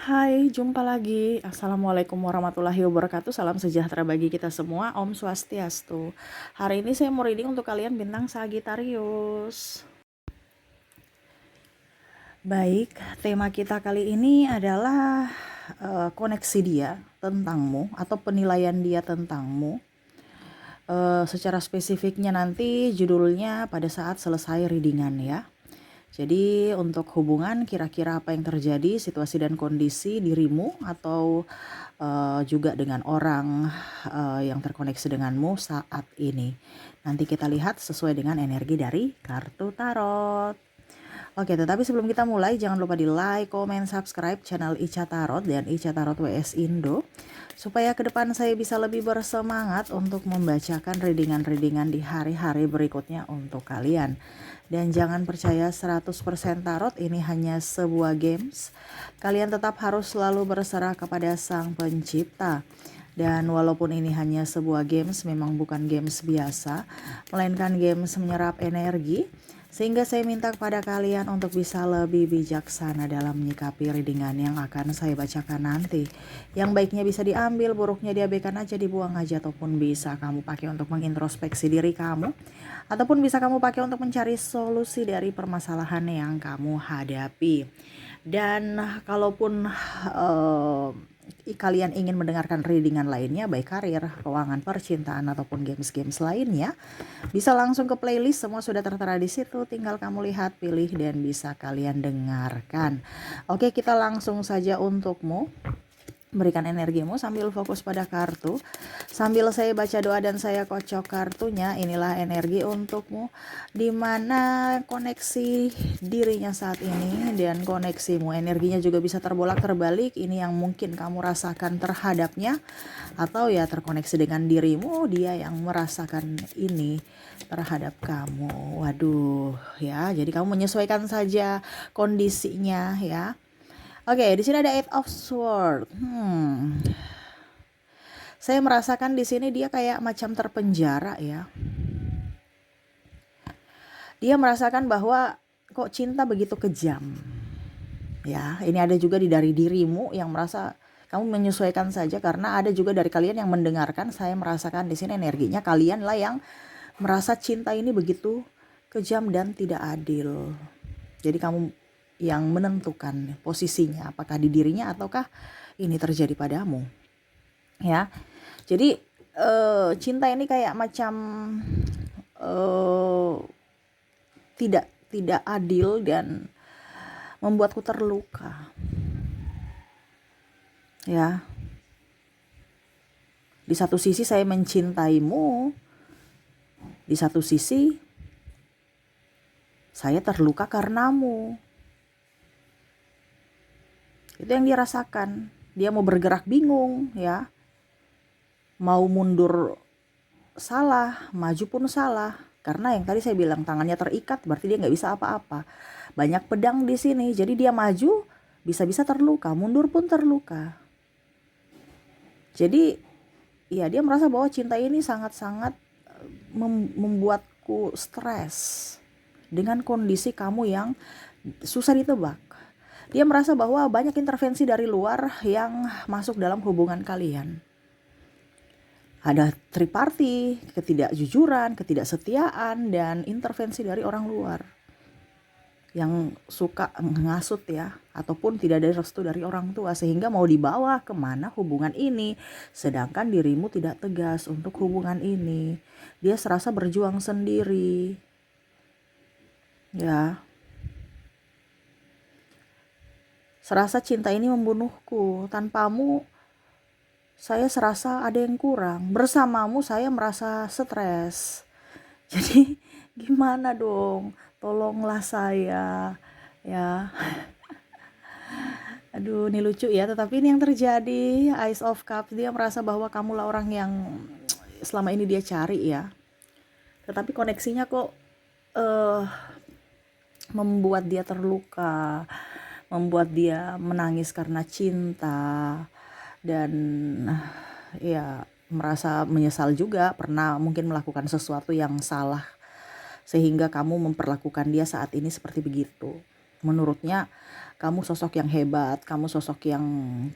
Hai, jumpa lagi. Assalamualaikum warahmatullahi wabarakatuh. Salam sejahtera bagi kita semua. Om Swastiastu. Hari ini saya mau reading untuk kalian bintang Sagittarius. Baik, tema kita kali ini adalah koneksi dia tentangmu atau penilaian dia tentangmu. Secara spesifiknya nanti judulnya pada saat selesai readingan ya. Jadi untuk hubungan kira-kira apa yang terjadi, situasi dan kondisi dirimu atau juga dengan orang yang terkoneksi denganmu saat ini. Nanti kita lihat sesuai dengan energi dari kartu tarot. Oke, tetapi sebelum kita mulai jangan lupa di like, komen, subscribe channel Ica Tarot dan Ica Tarot WS Indo supaya ke depan saya bisa lebih bersemangat untuk membacakan readingan-readingan di hari-hari berikutnya untuk kalian. Dan jangan percaya 100% tarot ini hanya sebuah games. Kalian tetap harus selalu berserah kepada Sang Pencipta. Dan walaupun ini hanya sebuah games, memang bukan games biasa, melainkan games menyerap energi. Sehingga saya minta kepada kalian untuk bisa lebih bijaksana dalam menyikapi readingan yang akan saya bacakan nanti. Yang baiknya bisa diambil, buruknya diabaikan aja, dibuang aja, ataupun bisa kamu pakai untuk mengintrospeksi diri kamu. Ataupun bisa kamu pakai untuk mencari solusi dari permasalahan yang kamu hadapi. Dan kalaupun kalian ingin mendengarkan readingan lainnya, baik karir, keuangan, percintaan, ataupun games-games lainnya, bisa langsung ke playlist, semua sudah tertera di situ, tinggal kamu lihat, pilih, dan bisa kalian dengarkan. Oke, kita langsung saja untukmu. Berikan energimu sambil fokus pada kartu. Sambil saya baca doa dan saya kocok kartunya, inilah energi untukmu. Dimana koneksi dirinya saat ini dan koneksimu. Energinya juga bisa terbolak terbalik. Ini yang mungkin kamu rasakan terhadapnya. Atau ya terkoneksi dengan dirimu, dia yang merasakan ini terhadap kamu. Waduh ya, jadi kamu menyesuaikan saja kondisinya ya. Oke, di sini ada Eight of Swords. Saya merasakan di sini dia kayak macam terpenjara ya. Dia merasakan bahwa kok cinta begitu kejam. Ya, ini ada juga dari dirimu yang merasa kamu menyesuaikan saja, karena ada juga dari kalian yang mendengarkan. Saya merasakan di sini energinya kalian lah yang merasa cinta ini begitu kejam dan tidak adil. Jadi kamu yang menentukan posisinya, apakah di dirinya ataukah ini terjadi padamu ya. Jadi cinta ini kayak macam tidak adil dan membuatku terluka ya. Di satu sisi saya mencintaimu, di satu sisi saya terluka karenamu. Itu yang dia rasakan. Dia mau bergerak bingung ya. Mau mundur salah, maju pun salah. Karena yang tadi saya bilang tangannya terikat, berarti dia nggak bisa apa-apa. Banyak pedang di sini, jadi dia maju bisa-bisa terluka, mundur pun terluka. Jadi ya dia merasa bahwa cinta ini sangat-sangat membuatku stres dengan kondisi kamu yang susah ditebak. Dia merasa bahwa banyak intervensi dari luar yang masuk dalam hubungan kalian. Ada triparty, ketidakjujuran, ketidaksetiaan, dan intervensi dari orang luar yang suka ngasut ya, ataupun tidak ada restu dari orang tua, sehingga mau dibawa kemana hubungan ini, sedangkan dirimu tidak tegas untuk hubungan ini. Dia serasa berjuang sendiri ya. Serasa cinta ini membunuhku. Tanpamu saya serasa ada yang kurang. Bersamamu saya merasa stres. Jadi gimana dong? Tolonglah saya ya. Aduh, ini lucu ya. Tetapi ini yang terjadi. Ace of Cups, dia merasa bahwa kamulah orang yang selama ini dia cari ya. Tetapi koneksinya kok membuat dia terluka, membuat dia menangis karena cinta, dan ya merasa menyesal juga pernah mungkin melakukan sesuatu yang salah sehingga kamu memperlakukan dia saat ini seperti begitu. Menurutnya kamu sosok yang hebat, kamu sosok yang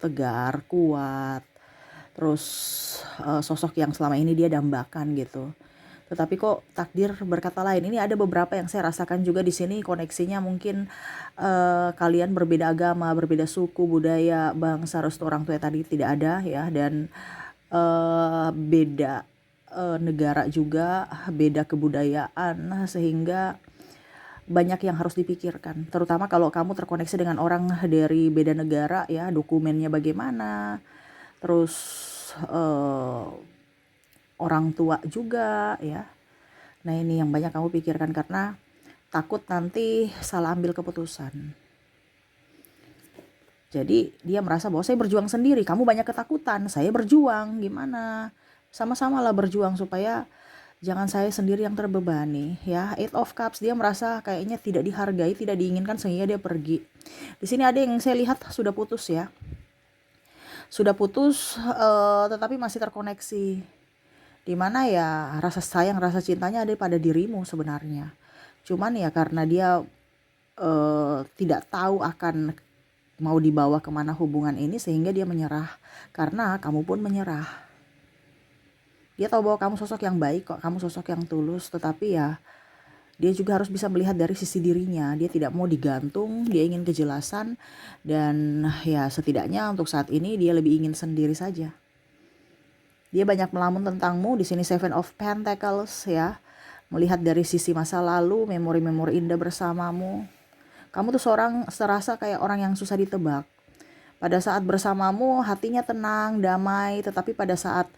tegar, kuat, terus sosok yang selama ini dia dambakan gitu. Tetapi kok takdir berkata lain. Ini ada beberapa yang saya rasakan juga di sini, koneksinya mungkin kalian berbeda agama, berbeda suku, budaya, bangsa, restu orang tua tadi tidak ada ya, dan beda negara juga, beda kebudayaan, sehingga banyak yang harus dipikirkan. Terutama kalau kamu terkoneksi dengan orang dari beda negara ya, dokumennya bagaimana, terus orang tua juga ya. Nah ini yang banyak kamu pikirkan karena takut nanti salah ambil keputusan. Jadi dia merasa bahwa saya berjuang sendiri, kamu banyak ketakutan, saya berjuang, gimana? Sama-sama lah berjuang supaya jangan saya sendiri yang terbebani ya. Eight of Cups, dia merasa kayaknya tidak dihargai, tidak diinginkan sehingga dia pergi. Di sini ada yang saya lihat sudah putus ya. Sudah putus tetapi masih terkoneksi. Dimana ya rasa sayang, rasa cintanya ada pada dirimu sebenarnya. Cuman ya karena dia tidak tahu akan mau dibawa kemana hubungan ini sehingga dia menyerah. Karena kamu pun menyerah. Dia tahu bahwa kamu sosok yang baik kok, kamu sosok yang tulus, tetapi ya dia juga harus bisa melihat dari sisi dirinya. Dia tidak mau digantung, dia ingin kejelasan, dan ya setidaknya untuk saat ini dia lebih ingin sendiri saja. Dia banyak melamun tentangmu, di sini Seven of Pentacles ya. Melihat dari sisi masa lalu, memori-memori indah bersamamu. Kamu tuh serasa kayak orang yang susah ditebak. Pada saat bersamamu hatinya tenang, damai, tetapi pada saat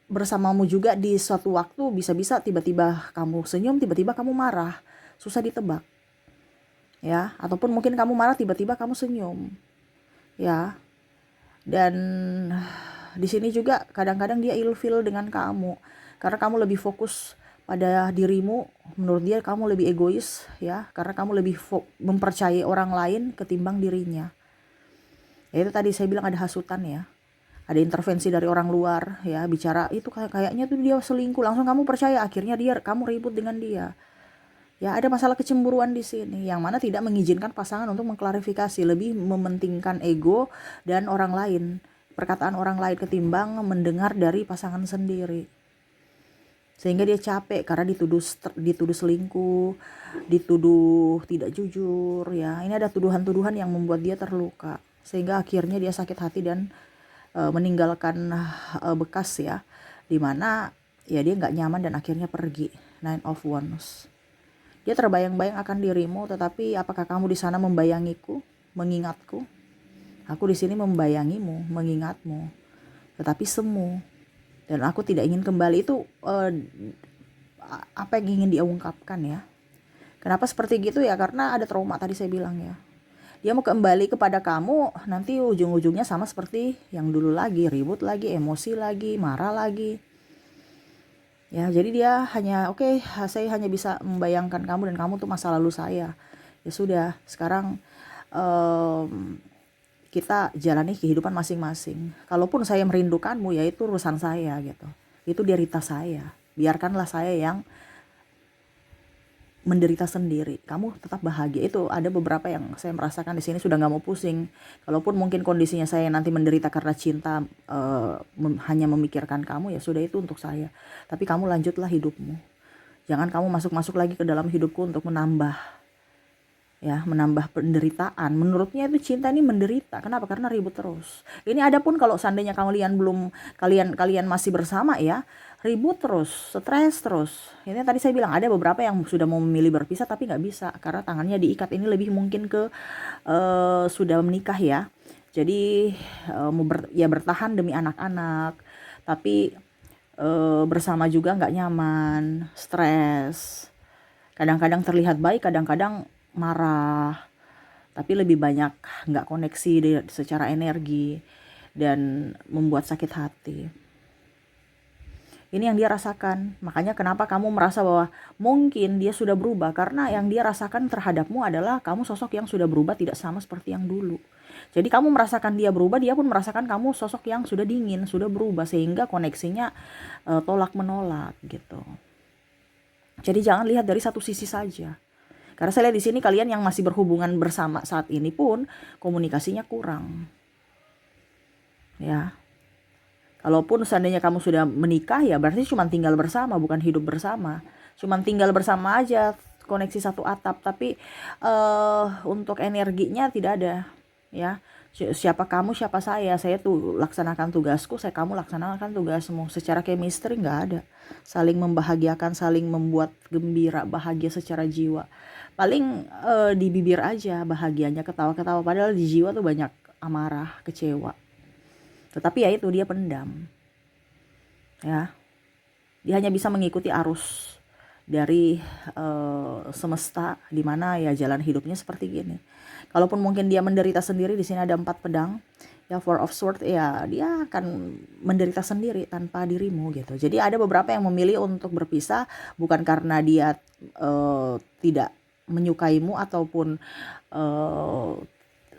bersamamu juga di suatu waktu bisa-bisa tiba-tiba kamu senyum, tiba-tiba kamu marah, susah ditebak ya. Ataupun mungkin kamu marah tiba-tiba kamu senyum ya. Dan di sini juga kadang-kadang dia ilfil dengan kamu karena kamu lebih fokus pada dirimu. Menurut dia kamu lebih egois ya, karena kamu lebih mempercayai orang lain ketimbang dirinya. Ya itu tadi saya bilang ada hasutan ya. Ada intervensi dari orang luar ya, bicara itu kayaknya tuh dia selingkuh, langsung kamu percaya, akhirnya kamu ribut dengan dia. Ya ada masalah kecemburuan di sini yang mana tidak mengizinkan pasangan untuk mengklarifikasi, lebih mementingkan ego dan orang lain, perkataan orang lain ketimbang mendengar dari pasangan sendiri. Sehingga dia capek karena dituduh selingkuh, dituduh tidak jujur ya. Ini ada tuduhan-tuduhan yang membuat dia terluka sehingga akhirnya dia sakit hati dan meninggalkan bekas ya, dimana ya dia nggak nyaman dan akhirnya pergi. Nine of Wands, dia terbayang-bayang akan dirimu, tetapi apakah kamu di sana membayangiku, mengingatku? Aku di sini membayangimu, mengingatmu, tetapi semu, dan aku tidak ingin kembali. Itu apa yang ingin dia ungkapkan ya. Kenapa seperti gitu ya, karena ada trauma tadi saya bilang ya. Dia mau kembali kepada kamu, nanti ujung-ujungnya sama seperti yang dulu lagi, ribut lagi, emosi lagi, marah lagi. Ya, jadi dia hanya saya hanya bisa membayangkan kamu dan kamu tuh masa lalu saya. Ya sudah, sekarang kita jalani kehidupan masing-masing. Kalaupun saya merindukanmu, ya itu urusan saya gitu. Itu derita saya. Biarkanlah saya yang menderita sendiri, kamu tetap bahagia. Itu ada beberapa yang saya merasakan di sini, sudah nggak mau pusing. Kalaupun mungkin kondisinya saya nanti menderita karena cinta, hanya memikirkan kamu, ya sudah itu untuk saya. Tapi kamu lanjutlah hidupmu. Jangan kamu masuk-masuk lagi ke dalam hidupku untuk menambah penderitaan. Menurutnya itu cinta ini menderita. Kenapa? Karena ribut terus. Ini adapun kalau seandainya kalian masih bersama ya, ribut terus, stres terus. Ini tadi saya bilang ada beberapa yang sudah mau memilih berpisah tapi nggak bisa karena tangannya diikat. Ini lebih mungkin ke sudah menikah ya. Jadi bertahan demi anak-anak, tapi bersama juga nggak nyaman, stres. Kadang-kadang terlihat baik, kadang-kadang marah, tapi lebih banyak nggak koneksi secara energi dan membuat sakit hati. Ini yang dia rasakan. Makanya kenapa kamu merasa bahwa mungkin dia sudah berubah, karena yang dia rasakan terhadapmu adalah kamu sosok yang sudah berubah, tidak sama seperti yang dulu. Jadi kamu merasakan dia berubah, dia pun merasakan kamu sosok yang sudah dingin, sudah berubah, sehingga koneksinya tolak menolak gitu. Jadi jangan lihat dari satu sisi saja. Karena saya lihat di sini kalian yang masih berhubungan bersama saat ini pun komunikasinya kurang. Ya. Kalaupun seandainya kamu sudah menikah ya berarti cuma tinggal bersama, bukan hidup bersama. Cuma tinggal bersama aja, koneksi satu atap, tapi untuk energinya tidak ada. Ya. Siapa kamu, siapa saya tuh laksanakan tugasku, kamu laksanakan tugasmu. Secara chemistry nggak ada. Saling membahagiakan, saling membuat gembira, bahagia secara jiwa. Paling di bibir aja bahagianya, ketawa-ketawa, padahal di jiwa tuh banyak amarah, kecewa. Tetapi ya itu dia pendam. Ya. Dia hanya bisa mengikuti arus dari semesta, di mana ya jalan hidupnya seperti gini. Kalaupun mungkin dia menderita sendiri, di sini ada 4 pedang. Ya, Four of Swords, ya dia akan menderita sendiri tanpa dirimu gitu. Jadi ada beberapa yang memilih untuk berpisah bukan karena dia tidak menyukaimu ataupun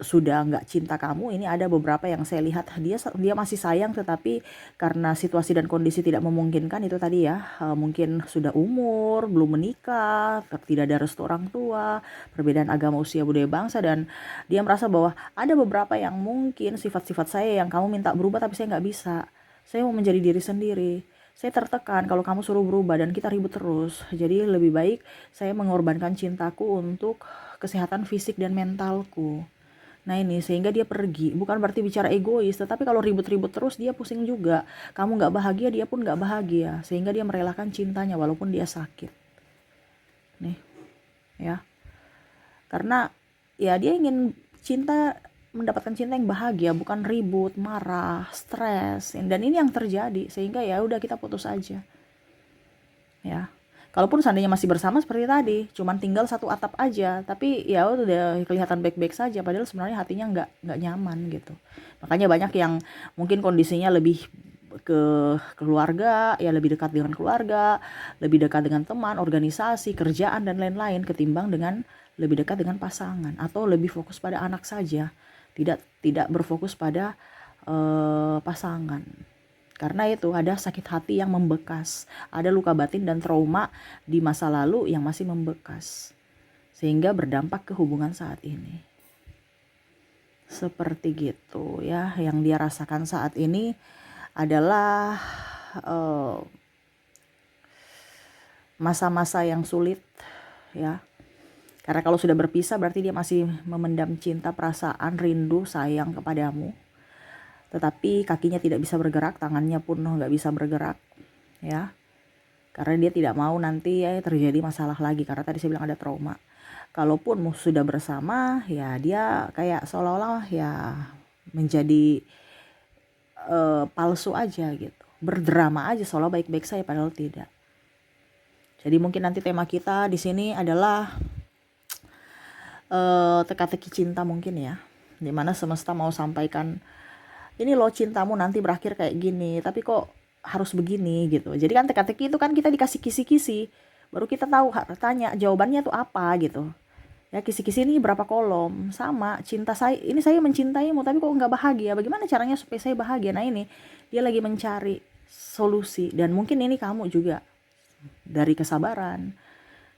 sudah nggak cinta kamu. Ini ada beberapa yang saya lihat dia masih sayang, tetapi karena situasi dan kondisi tidak memungkinkan, itu tadi ya, mungkin sudah umur, belum menikah, tidak ada restu orang tua, perbedaan agama, usia, budaya, bangsa, dan dia merasa bahwa ada beberapa yang mungkin sifat-sifat saya yang kamu minta berubah tapi saya nggak bisa. Saya mau menjadi diri sendiri. Saya tertekan kalau kamu suruh berubah dan kita ribut terus. Jadi lebih baik saya mengorbankan cintaku untuk kesehatan fisik dan mentalku. Nah ini sehingga dia pergi, bukan berarti bicara egois, tetapi kalau ribut-ribut terus dia pusing juga. Kamu gak bahagia, dia pun gak bahagia, sehingga dia merelakan cintanya walaupun dia sakit. Nih, ya. Karena ya dia ingin mendapatkan cinta yang bahagia, bukan ribut, marah, stres. Dan ini yang terjadi, sehingga ya udah kita putus aja. Ya. Kalaupun seandainya masih bersama seperti tadi, cuman tinggal satu atap aja, tapi ya udah kelihatan baik-baik saja, padahal sebenarnya hatinya nggak nyaman gitu. Makanya banyak yang mungkin kondisinya lebih ke keluarga, ya lebih dekat dengan keluarga, lebih dekat dengan teman, organisasi, kerjaan dan lain-lain, ketimbang dengan lebih dekat dengan pasangan, atau lebih fokus pada anak saja, tidak berfokus pada pasangan. Karena itu ada sakit hati yang membekas, ada luka batin dan trauma di masa lalu yang masih membekas, sehingga berdampak ke hubungan saat ini. Seperti gitu ya, yang dia rasakan saat ini adalah masa-masa yang sulit ya. Karena kalau sudah berpisah berarti dia masih memendam cinta, perasaan, rindu, sayang kepadamu. Tetapi kakinya tidak bisa bergerak, tangannya pun nggak bisa bergerak, ya. Karena dia tidak mau nanti ya terjadi masalah lagi, karena tadi saya bilang ada trauma. Kalaupun sudah bersama, ya dia kayak seolah-olah ya menjadi palsu aja gitu, berdrama aja seolah baik-baik saja padahal tidak. Jadi mungkin nanti tema kita di sini adalah teka-teki cinta mungkin ya, dimana semesta mau sampaikan ini loh cintamu nanti berakhir kayak gini, tapi kok harus begini gitu. Jadi kan teka-teki itu kan kita dikasih kisi-kisi, baru kita tahu, tanya jawabannya tuh apa gitu. Ya kisi-kisi ini berapa kolom, sama cinta saya, ini saya mencintaimu tapi kok nggak bahagia, bagaimana caranya supaya saya bahagia. Nah ini dia lagi mencari solusi, dan mungkin ini kamu juga dari kesabaran,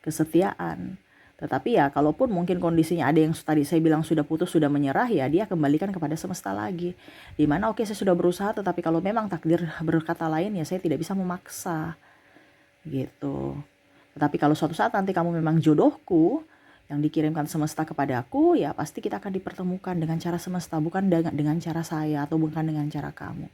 kesetiaan. Tetapi ya kalaupun mungkin kondisinya ada yang tadi saya bilang sudah putus, sudah menyerah, ya dia kembalikan kepada semesta lagi. Dimana oke, saya sudah berusaha, tetapi kalau memang takdir berkata lain ya saya tidak bisa memaksa gitu. Tetapi kalau suatu saat nanti kamu memang jodohku yang dikirimkan semesta kepadaku, ya pasti kita akan dipertemukan dengan cara semesta, bukan dengan cara saya atau bukan dengan cara kamu.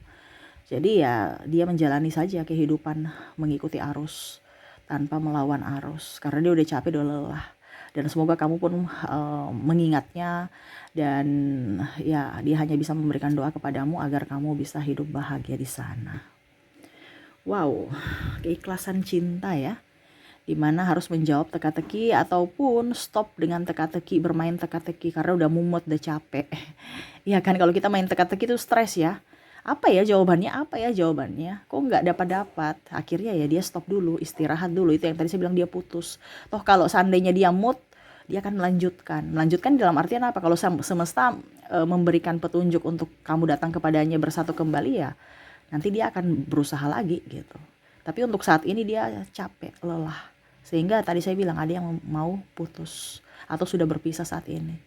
Jadi ya dia menjalani saja kehidupan mengikuti arus tanpa melawan arus, karena dia udah capek, udah lelah. Dan semoga kamu pun mengingatnya, dan ya dia hanya bisa memberikan doa kepadamu agar kamu bisa hidup bahagia di sana. Wow, keikhlasan cinta ya, dimana harus menjawab teka-teki ataupun stop dengan teka-teki, bermain teka-teki karena udah mumet, udah capek. Ya kan, kalau kita main teka-teki itu stres ya. Apa ya jawabannya, kok nggak dapat, akhirnya ya dia stop dulu, istirahat dulu. Itu yang tadi saya bilang dia putus. Toh kalau seandainya dia mood, dia akan melanjutkan dalam artian apa, kalau semesta memberikan petunjuk untuk kamu datang kepadanya, bersatu kembali, ya nanti dia akan berusaha lagi gitu. Tapi untuk saat ini dia capek, lelah Sehingga tadi saya bilang ada yang mau putus atau sudah berpisah saat ini.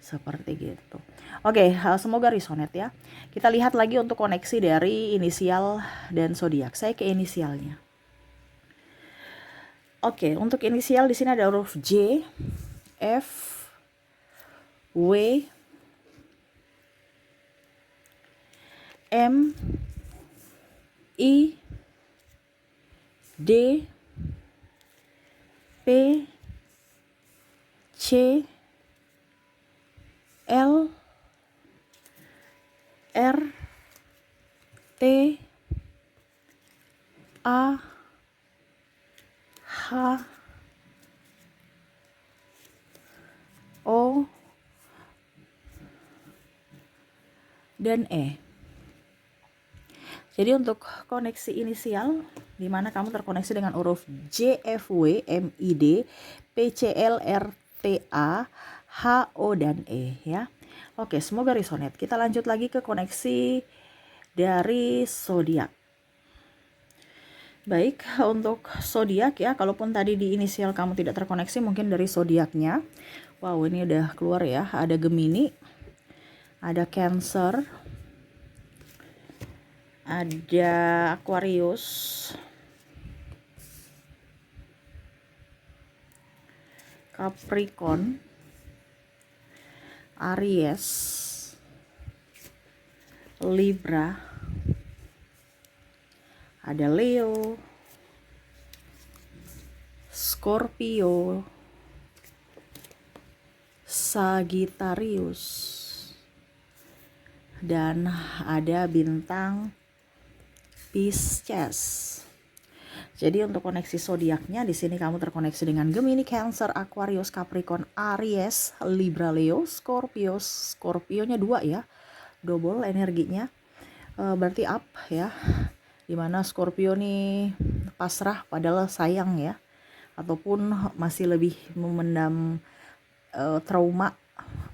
Seperti gitu. Oke, semoga resonate ya. Kita lihat lagi untuk koneksi dari inisial dan zodiak. Saya ke inisialnya. Oke, untuk inisial di sini ada huruf J, F, W, M, I, D, P, C, L, R, T, A, H, O, dan E. Jadi untuk koneksi inisial, di mana kamu terkoneksi dengan huruf J, F, W, M, I, D, P, C, L, R, T, A, H, O, dan E ya. Oke, semoga resonate. Kita lanjut lagi ke koneksi dari zodiak. Baik, untuk zodiak ya, kalaupun tadi di inisial kamu tidak terkoneksi, mungkin dari zodiaknya. Wow, ini udah keluar ya. Ada Gemini, ada Cancer, ada Aquarius, Capricorn, Aries, Libra, ada Leo, Scorpio, Sagittarius, dan ada bintang Pisces. Jadi untuk koneksi zodiaknya di sini kamu terkoneksi dengan Gemini, Cancer, Aquarius, Capricorn, Aries, Libra, Leo, Scorpio. Scorpionya 2 ya, double energinya. Berarti up ya. Dimana Scorpio nih pasrah padahal sayang ya, ataupun masih lebih memendam trauma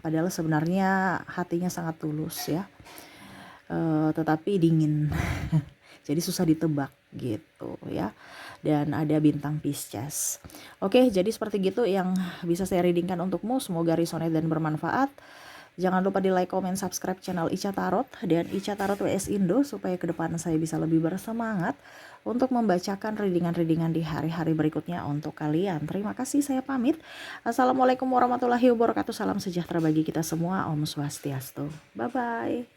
padahal sebenarnya hatinya sangat tulus ya, tetapi dingin. Jadi susah ditebak gitu ya. Dan ada bintang Pisces. Oke, jadi seperti gitu yang bisa saya readingkan untukmu. Semoga resonate dan bermanfaat. Jangan lupa di like, comment, subscribe channel Ica Tarot dan Ica Tarot WS Indo supaya ke depan saya bisa lebih bersemangat untuk membacakan readingan-readingan di hari-hari berikutnya untuk kalian. Terima kasih, saya pamit. Assalamualaikum warahmatullahi wabarakatuh. Salam sejahtera bagi kita semua. Om Swastiastu. Bye-bye.